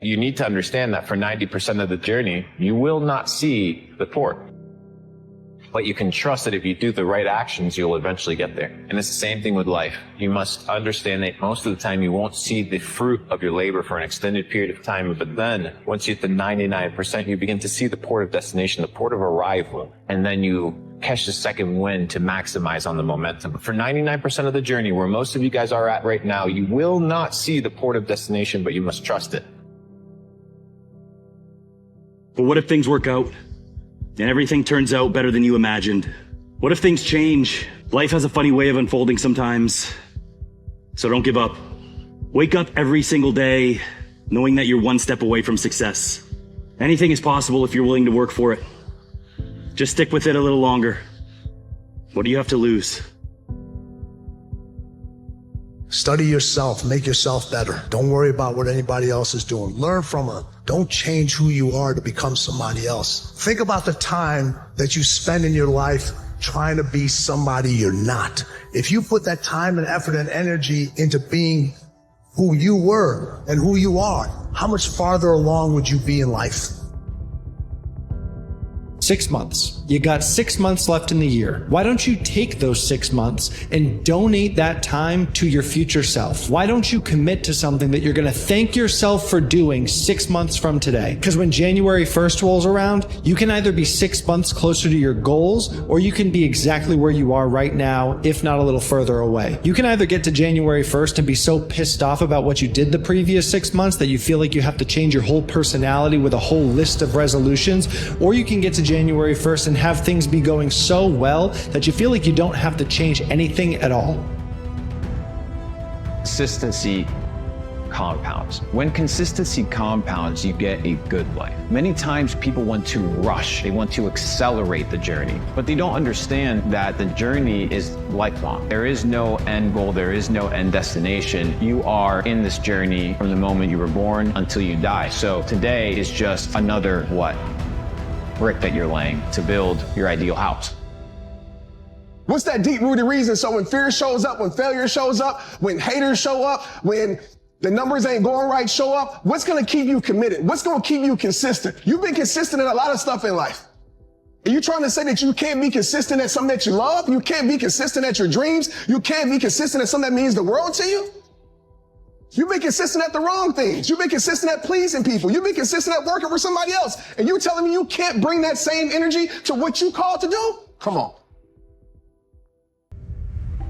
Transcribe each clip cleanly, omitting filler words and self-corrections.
You need to understand that for 90% of the journey, you will not see the port. But you can trust that if you do the right actions, you'll eventually get there. And it's the same thing with life. You must understand that most of the time you won't see the fruit of your labor for an extended period of time. But then once you hit the 99%, you begin to see the port of destination, the port of arrival. And then you catch the second wind to maximize on the momentum. But for 99% of the journey, where most of you guys are at right now, you will not see the port of destination, but you must trust it. But what if things work out and everything turns out better than you imagined? What if things change? Life has a funny way of unfolding sometimes. So don't give up. Wake up every single day knowing that you're one step away from success. Anything is possible if you're willing to work for it. Just stick with it a little longer. What do you have to lose? Study yourself, make yourself better. Don't worry about what anybody else is doing. Learn from it. Don't change who you are to become somebody else. Think about the time that you spend in your life trying to be somebody you're not. If you put that time and effort and energy into being who you were and who you are, how much farther along would you be in life? 6 months. You got 6 months left in the year. Why don't you take those 6 months and donate that time to your future self? Why don't you commit to something that you're going to thank yourself for doing 6 months from today? Because when January 1st rolls around, you can either be 6 months closer to your goals, or you can be exactly where you are right now, if not a little further away. You can either get to January 1st and be so pissed off about what you did the previous 6 months that you feel like you have to change your whole personality with a whole list of resolutions, or you can get to January 1st and have things be going so well that you feel like you don't have to change anything at all. Consistency compounds. When consistency compounds, you get a good life. Many times people want to rush, they want to accelerate the journey, but they don't understand that the journey is lifelong. There is no end goal, there is no end destination. You are in this journey from the moment you were born until you die. So today is just another brick that you're laying to build your ideal house. What's that deep-rooted reason? So when fear shows up, when failure shows up, when haters show up, when the numbers ain't going right show up, what's going to keep you committed? What's going to keep you consistent? You've been consistent in a lot of stuff in life. Are you trying to say that you can't be consistent at something that you love? You can't be consistent at your dreams? You can't be consistent at something that means the world to you? You've been consistent at the wrong things. You've been consistent at pleasing people. You've been consistent at working for somebody else. And you telling me you can't bring that same energy to what you called to do? Come on.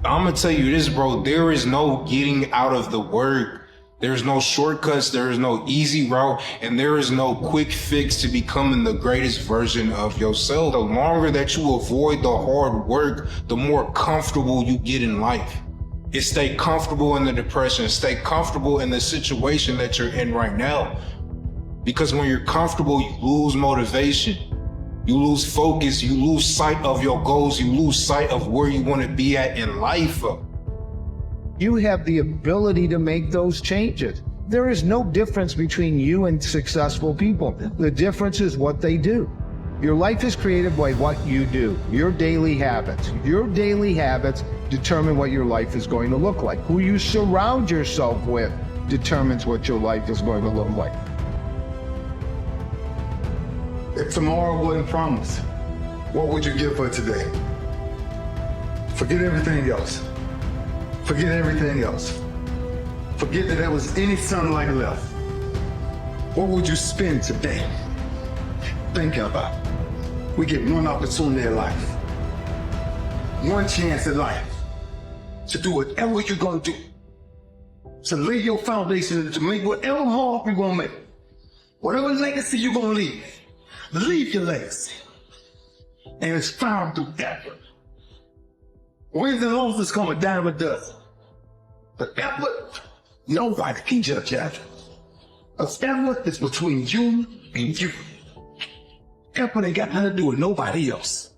I'm gonna tell you this, bro. There is no getting out of the work. There's no shortcuts. There is no easy route. And there is no quick fix to becoming the greatest version of yourself. The longer that you avoid the hard work, the more comfortable you get in life. Is stay comfortable in the depression, stay comfortable in the situation that you're in right now. Because when you're comfortable, you lose motivation, you lose focus, you lose sight of your goals, you lose sight of where you want to be at in life. You have the ability to make those changes. There is no difference between you and successful people. The difference is what they do. Your life is created by what you do, your daily habits. Your daily habits determine what your life is going to look like. Who you surround yourself with determines what your life is going to look like. If tomorrow wasn't promised, what would you give for today? Forget everything else. Forget everything else. Forget that there was any sunlight left. What would you spend today? Think about it. We get one opportunity in life, one chance in life to do whatever you're gonna do, to lay your foundation, to make whatever mark you're gonna make, whatever legacy you're gonna leave your legacy. And it's found through effort. Wins and losses come a dime a dozen. But effort, nobody can judge effort. Because effort is between you and you. Effort ain't got nothing to do with nobody else.